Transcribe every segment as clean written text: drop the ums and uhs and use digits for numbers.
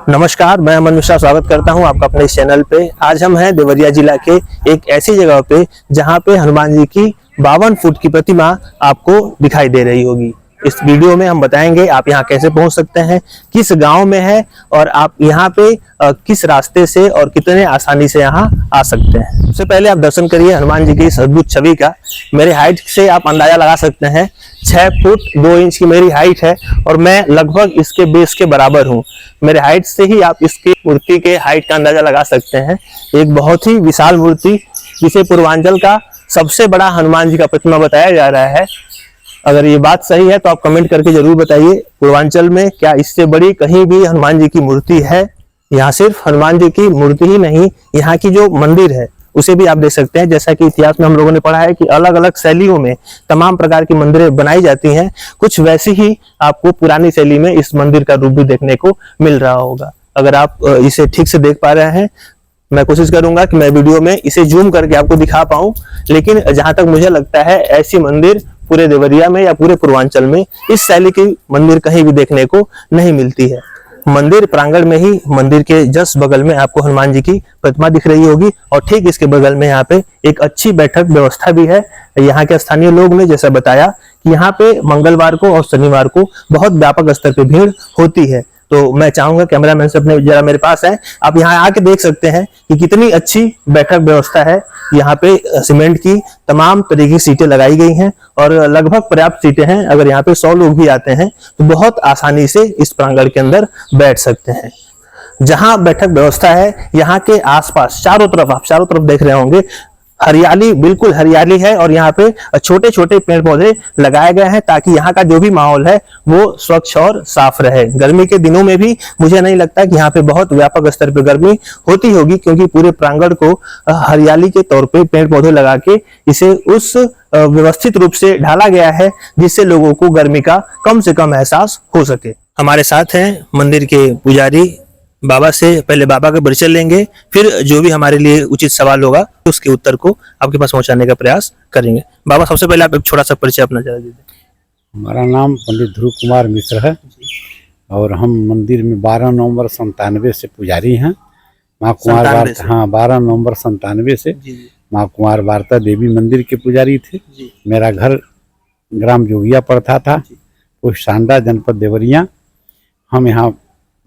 नमस्कार, मैं अमन मिश्रा स्वागत करता हूं आपका अपने इस चैनल पे। आज हम हैं देवरिया जिला के एक ऐसी जगह पे जहां पे हनुमान जी की 52 फुट की प्रतिमा आपको दिखाई दे रही होगी। इस वीडियो में हम बताएंगे आप यहां कैसे पहुंच सकते हैं, किस गांव में है और आप यहां पे किस रास्ते से और कितने आसानी से यहां आ सकते हैं। सबसे पहले आप दर्शन करिए हनुमान जी की इस अद्भुत छवि का। मेरे हाइट से आप अंदाजा लगा सकते हैं 6 फुट 2 इंच की मेरी हाइट है और मैं लगभग इसके बेस के बराबर हूँ। मेरे हाइट से ही आप इसकी मूर्ति के हाइट का अंदाजा लगा सकते हैं। एक बहुत ही विशाल मूर्ति, जिसे पूर्वांचल का सबसे बड़ा हनुमान जी का प्रतिमा बताया जा रहा है। अगर ये बात सही है तो आप कमेंट करके जरूर बताइए, पूर्वांचल में क्या इससे बड़ी कहीं भी हनुमान जी की मूर्ति है। यहाँ सिर्फ हनुमान जी की मूर्ति ही नहीं, यहाँ की जो मंदिर है उसे भी आप देख सकते हैं। जैसा कि इतिहास में हम लोगों ने पढ़ा है कि अलग अलग शैलियों में तमाम प्रकार की मंदिरें बनाई जाती हैं, कुछ वैसी ही आपको पुरानी शैली में इस मंदिर का रूप भी देखने को मिल रहा होगा। अगर आप इसे ठीक से देख पा रहे हैं, मैं कोशिश करूंगा कि मैं वीडियो में इसे जूम करके आपको दिखा पाऊं, लेकिन जहां तक मुझे लगता है ऐसी मंदिर पूरे देवरिया में या पूरे पूर्वांचल में इस शैली की मंदिर कहीं भी देखने को नहीं मिलती है। मंदिर प्रांगण में ही मंदिर के जस्ट बगल में आपको हनुमान जी की प्रतिमा दिख रही होगी और ठीक इसके बगल में यहाँ पे एक अच्छी बैठक व्यवस्था भी है। यहाँ के स्थानीय लोग ने जैसा बताया कि यहाँ पे मंगलवार को और शनिवार को बहुत व्यापक स्तर पे भीड़ होती है। तो मैं चाहूंगा कैमरामैन से अपने जरा मेरे पास है, आप यहाँ आके देख सकते हैं कि कितनी अच्छी बैठक व्यवस्था है। यहाँ पे सीमेंट की तमाम तरह की सीटें लगाई गई हैं और लगभग पर्याप्त सीटें हैं। अगर यहाँ पे 100 लोग भी आते हैं तो बहुत आसानी से इस प्रांगण के अंदर बैठ सकते हैं। जहां बैठक व्यवस्था है, यहाँ के आसपास चारों तरफ देख रहे होंगे, हरियाली, बिल्कुल हरियाली है और यहाँ पे छोटे छोटे पेड़ पौधे लगाए गए हैं ताकि यहाँ का जो भी माहौल है वो स्वच्छ और साफ रहे। गर्मी के दिनों में भी मुझे नहीं लगता कि यहाँ पे बहुत व्यापक स्तर पे गर्मी होती होगी, क्योंकि पूरे प्रांगण को हरियाली के तौर पे पेड़ पौधे लगा के इसे उस व्यवस्थित रूप से ढाला गया है जिससे लोगों को गर्मी का कम से कम एहसास हो सके। हमारे साथ हैं मंदिर के पुजारी बाबा से पहले बाबा का परिचय लेंगे, फिर जो भी हमारे लिए उचित सवाल होगा उसके उत्तर को आपके पास पहुंचाने का प्रयास करेंगे। बाबा, सबसे पहले आप एक छोटा सा परिचय अपना जरा दीजिए। हमारा नाम पंडित ध्रुव कुमार मिश्र है और हम मंदिर में 12 नवंबर 97 से पुजारी हैं। माँ कुमार वार्ता, हाँ 12 नवंबर 97 से माँ कुमार वार्ता देवी मंदिर के पुजारी थे। मेरा घर ग्राम जोगिया पड़ता था, पोस्ट सांडा, जनपद देवरिया। हम यहाँ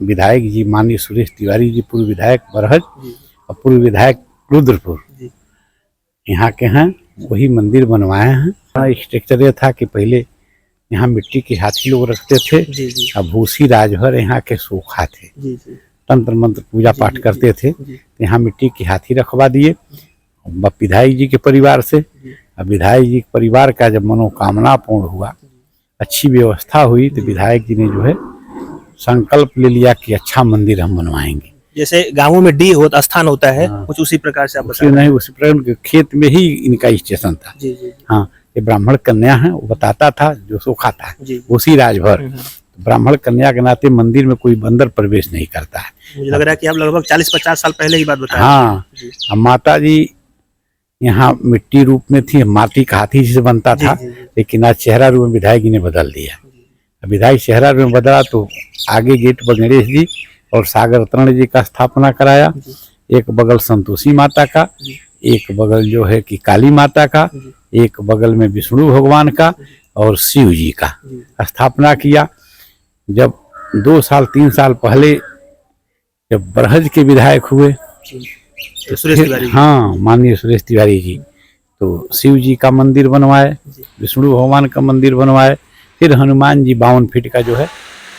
विधायक जी माननीय सुरेश तिवारी जी, पूर्व विधायक बरहज और पूर्व विधायक रुद्रपुर, यहाँ के हैं। वही मंदिर बनवाए हैं। स्ट्रक्चर ये था कि पहले यहाँ मिट्टी के हाथी लोग रखते थे, अब भूसी राजभर यहाँ के सोखा थे, तंत्र मंत्र पूजा पाठ करते थे। यहाँ मिट्टी के हाथी रखवा दिए विधायक जी के परिवार से। अब विधायक जी के परिवार का जब मनोकामना पूर्ण हुआ, अच्छी व्यवस्था हुई, तो विधायक जी ने जो है संकल्प ले लिया कि अच्छा मंदिर हम बनवाएंगे। जैसे गांवों में डी होता स्थान होता है, कुछ उसी प्रकार से आप बताएं। नहीं, उसी प्रकार खेत में ही इनका स्टेशन था। हाँ, ये ब्राह्मण कन्या है, वो बताता था जो सोखा था उसी राजभर। तो ब्राह्मण कन्या के नाते मंदिर में कोई बंदर प्रवेश नहीं करता है। मुझे लग रहा है कि आप लगभग 40-50 साल पहले की बात बता रहे हैं। हाँ, अब माता जी यहाँ मिट्टी रूप में थी, माटी का हाथी से बनता था, लेकिन आज चेहरा रूप में विधायक जी ने बदल दिया। विधायक चेहरा रूप में बदला तो आगे गेट पर गणेश जी और सागर रत्न जी का स्थापना कराया। एक बगल संतोषी माता का, एक बगल जो है कि काली माता का, एक बगल में विष्णु भगवान का और शिव जी का स्थापना किया। जब 2 साल 3 साल पहले जब बरहज के विधायक हुए तो हाँ माननीय सुरेश तिवारी जी, तो शिव जी का मंदिर बनवाए, विष्णु भगवान का मंदिर बनवाए, फिर हनुमान जी 52 फीट का जो है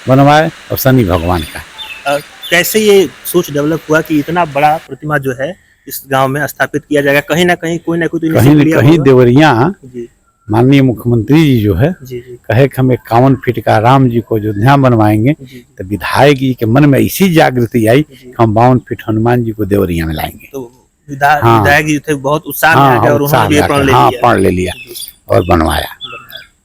बनवाए और शनि भगवान का। कैसे ये सोच डेवलप हुआ कि इतना बड़ा प्रतिमा जो है इस गांव में स्थापित किया जाएगा? कहीं ना कहीं कोई ना कोई तो कहीं देवरिया माननीय मुख्यमंत्री जी जो है कहे कि हम 51 फीट का राम जी को अयोध्या बनवाएंगे, तो विधायक जी के मन में इसी जागृति आई कि हम 52 फीट हनुमान जी को देवरिया में लाएंगे। तो विधायक जी थे बहुत उत्साह में आ गए और उन्होंने प्रण ले लिया और बनवाया।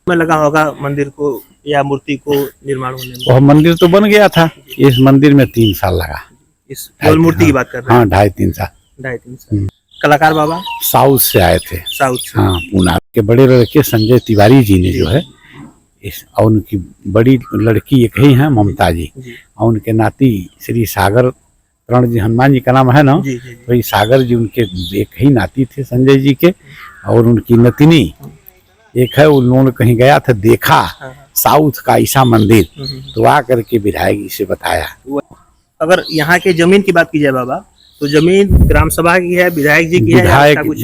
में लगा होगा मंदिर को या मूर्ति को निर्माण होने में? वह मंदिर तो बन गया था, इस मंदिर में 3 साल लगा। इस केवल मूर्ति की बात कर रहे हैं? हाँ, 2.5-3 साल। 2.5-3 साल। कलाकार बाबा साउथ से आए थे। साउथ से? हाँ, पूना के बड़े लड़के संजय तिवारी जी ने जो है और उनकी बड़ी लड़की एक ही है ममता जी, और उनके नाती श्री सागर प्रण जी, हनुमान जी का नाम है ना, तो ये सागर जी उनके एक ही नाती थे संजय जी के, और उनकी नतिनी एक है। उन्होंने कहीं गया था, देखा साउथ का ईसा मंदिर, तो आ करके विधायक जी से बताया। अगर यहाँ के जमीन की बात की जाए बाबा, तो जमीन ग्राम सभा की है, विधायक जी की है,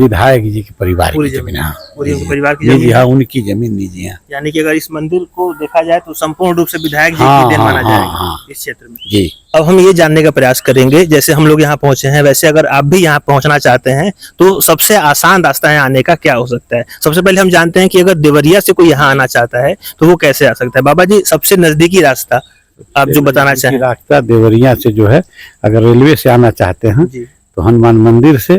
विधायक जी के परिवार की जमीन, पूरी परिवार की जमीन, हाँ उनकी जमीन निजी है। यानी कि अगर इस मंदिर को देखा जाए तो संपूर्ण रूप से विधायक जी की देन माना जाएगा इस क्षेत्र में जी। अब हम ये जानने का प्रयास करेंगे, जैसे हम लोग यहाँ पहुंचे हैं, वैसे अगर आप भी यहाँ पहुंचना चाहते हैं तो सबसे आसान रास्ता यहाँ आने का क्या हो सकता है। सबसे पहले हम जानते हैं कि अगर देवरिया से कोई यहाँ आना चाहता है तो वो कैसे आ सकता है। बाबा जी, सबसे नजदीकी रास्ता आप जो बताना चाहें। रास्ता देवरिया से जो है, अगर रेलवे से आना चाहते हैं तो हनुमान मंदिर से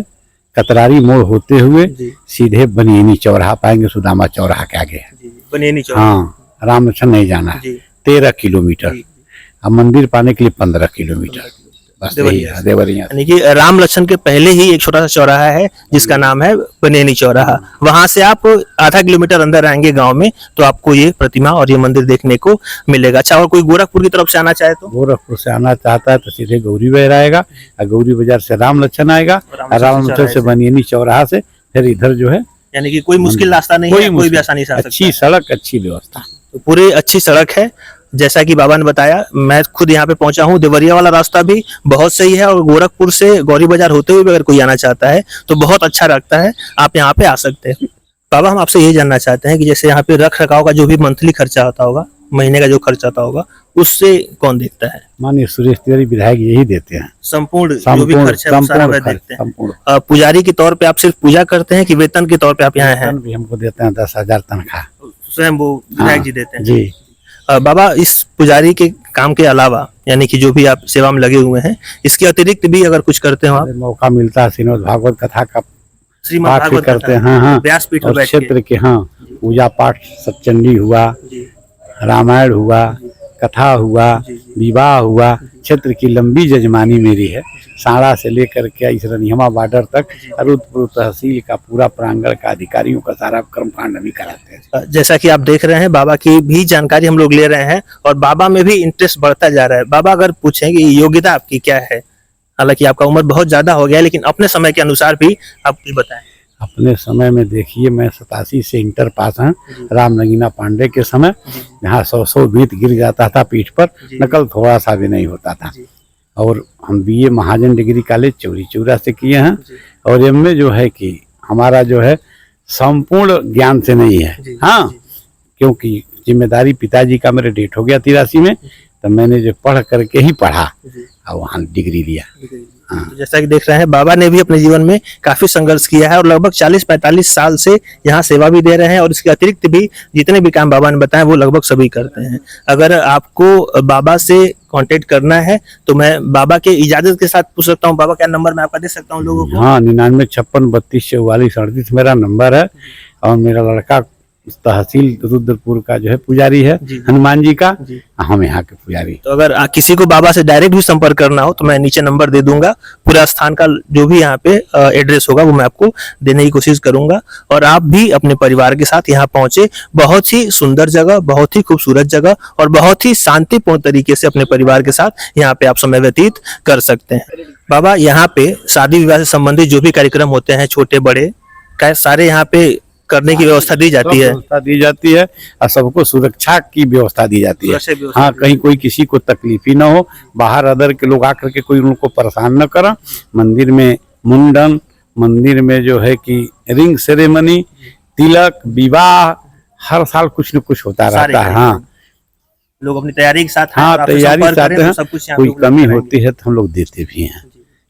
कतरारी मोड़ होते हुए सीधे बनियनी चौराहा पाएंगे, सुदामा चौराहा के आगे है बनियनी चौराहा। हाँ, रामलक्ष्मण नहीं जाना है, 13 किलोमीटर। अब मंदिर पाने के लिए 15 किलोमीटर बस देवरिया। यानी कि राम लक्ष्मण के पहले ही एक छोटा सा चौराहा है जिसका नाम है बनेनी चौराहा। वहां से आप आधा किलोमीटर अंदर आएंगे गांव में तो आपको ये प्रतिमा और ये मंदिर देखने को मिलेगा। अच्छा, और कोई गोरखपुर की तरफ से आना चाहे तो? गोरखपुर से आना चाहता है तो सीधे गौरी बाजार आएगा, और गौरी बाजार से राम लक्ष्ण आएगा, और राम लक्ष्ण से बनियनी चौराहा से फिर इधर जो है। यानी कि कोई मुश्किल रास्ता नहीं है, कोई भी आसानी से आ सकता है। अच्छी सड़क, अच्छी व्यवस्था, तो पूरी अच्छी सड़क है। जैसा कि बाबा ने बताया, मैं खुद यहाँ पे पहुंचा हूँ, देवरिया वाला रास्ता भी बहुत सही है, और गोरखपुर से गौरी बाजार होते हुए भी अगर कोई आना चाहता है तो बहुत अच्छा लगता है, आप यहाँ पे आ सकते हैं। बाबा, हम आपसे ये जानना चाहते हैं कि जैसे यहाँ पे रख रखाव का जो भी मंथली खर्चा होता होगा, महीने का जो खर्चा होता होगा, उससे कौन देखता है? माननीय सुरेश तिवारी विधायक यही देते हैं। संपूर्ण जो भी खर्चा सारा वह देखते हैं। पुजारी के तौर पे आप सिर्फ पूजा करते हैं कि वेतन के तौर पे आप यहाँ हैं? भी हमको देते हैं 10,000 तनख्वाह, स्वयं वो विधायक जी देते हैं जी। बाबा, इस पुजारी के काम के अलावा, यानी कि जो भी आप सेवा में लगे हुए हैं, इसके अतिरिक्त भी अगर कुछ करते हो आप? मौका मिलता है श्रीमद् भागवत कथा का श्रीमद् पाठ भी करते हैं। हाँ, व्यासपीठ और क्षेत्र के हाँ पूजा पाठ, सप्तचंडी हुआ, रामायण हुआ, कथा हुआ, विवाह हुआ। क्षेत्र की लंबी जजमानी मेरी है, साड़ा से लेकर के इस रनिहमा बॉर्डर तक, अरुदपुर तहसील का पूरा प्रांगण का अधिकारियों का सारा कर्मकांड भी कराते हैं। जैसा कि आप देख रहे हैं, बाबा की भी जानकारी हम लोग ले रहे हैं और बाबा में भी इंटरेस्ट बढ़ता जा रहा है। बाबा, अगर पूछें कि योग्यता आपकी क्या है, हालांकि आपका उम्र बहुत ज्यादा हो गया है, लेकिन अपने समय के अनुसार भी आप कुछ बताएं। अपने समय में देखिए, मैं 87 से इंटर पास हैं, राम नगीना पांडे के समय, यहाँ 100 बीत गिर जाता था पीठ पर, नकल थोड़ा सा भी नहीं होता था। और हम BA महाजन डिग्री कॉलेज चौरी चौरा से किए हैं, और MA जो है कि हमारा जो है संपूर्ण ज्ञान से नहीं है। हाँ, क्योंकि जिम्मेदारी पिताजी का मेरे डेट हो गया 83 में, तो मैंने जो पढ़ करके ही पढ़ा और वहाँ डिग्री लिया। हाँ। तो जैसा कि देख रहे हैं, बाबा ने भी अपने जीवन में काफी संघर्ष किया है और लगभग 40-45 साल से यहाँ सेवा भी दे रहे हैं, और इसके अतिरिक्त भी जितने भी काम बाबा ने बताए वो लगभग सभी करते हैं। अगर आपको बाबा से कांटेक्ट करना है तो मैं बाबा के इजाजत के साथ पूछ सकता हूँ। बाबा, क्या नंबर मैं आपका दे सकता हूँ लोगों को? हाँ, 9956324438 मेरा नंबर है, और मेरा लड़का तहसील रुद्रपुर का जो है पुजारी है, हनुमान जी का, हम यहाँ के पुजारी। तो अगर किसी को बाबा से डायरेक्ट भी संपर्क करना हो तो मैं नीचे नंबर दे दूंगा। पूरा स्थान का जो भी यहाँ पे एड्रेस होगा वो मैं आपको देने की कोशिश करूंगा, और आप भी अपने परिवार के साथ यहाँ पहुंचे। बहुत ही सुंदर जगह, बहुत ही खूबसूरत जगह, और बहुत ही शांतिपूर्ण तरीके से अपने परिवार के साथ यहाँ पे आप समय व्यतीत कर सकते हैं। बाबा, यहाँ पे शादी विवाह से संबंधित जो भी कार्यक्रम होते हैं, छोटे बड़े, सारे यहाँ पे करने की व्यवस्था दी जाती है? व्यवस्था दी जाती है, और सबको सुरक्षा की व्यवस्था दी जाती है। हाँ, कहीं कोई किसी को तकलीफ ही ना हो, बाहर अदर के लोग आकर के कोई उनको परेशान न करा। मंदिर में मुंडन, मंदिर में जो है कि रिंग सेरेमनी, तिलक, विवाह, हर साल कुछ न कुछ होता रहता है। हाँ, लोग अपनी तैयारी के साथ, हाँ तैयारी के साथ हैं, कोई कमी होती है तो हम लोग देते भी हैं,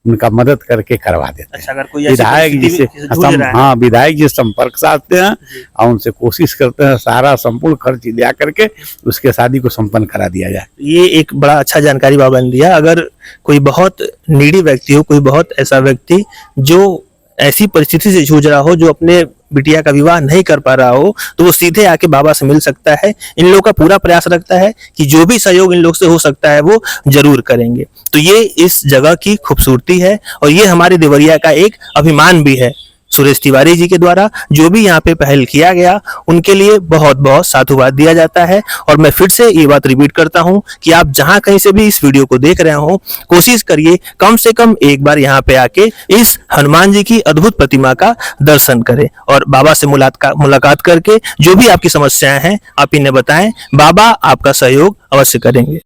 उनका मदद करके करवा देते हैं। अच्छा, अगर कोई विधायक जी से हाँ, विधायक जी संपर्क साधते हैं और उनसे कोशिश करते हैं सारा संपूर्ण खर्च दिया करके उसके शादी को संपन्न करा दिया जाए। ये एक बड़ा अच्छा जानकारी बाबा ने दिया। अगर कोई बहुत नीडी व्यक्ति हो, कोई बहुत ऐसा व्यक्ति जो ऐसी परिस्थिति से जूझ रहा हो, जो अपने बिटिया का विवाह नहीं कर पा रहा हो, तो वो सीधे आके बाबा से मिल सकता है। इन लोगों का पूरा प्रयास रखता है कि जो भी सहयोग इन लोग से हो सकता है वो जरूर करेंगे। तो ये इस जगह की खूबसूरती है और ये हमारे देवरिया का एक अभिमान भी है सुरेश तिवारी जी के द्वारा जो भी यहाँ पे पहल किया गया उनके लिए बहुत बहुत साधुवाद दिया जाता है। और मैं फिर से ये बात रिपीट करता हूँ कि आप जहाँ कहीं से भी इस वीडियो को देख रहे हो, कोशिश करिए कम से कम एक बार यहाँ पे आके इस हनुमान जी की अद्भुत प्रतिमा का दर्शन करें और बाबा से मुलाकात करके जो भी आपकी समस्याएं हैं आप इन्हें बताएं। बाबा आपका सहयोग अवश्य करेंगे।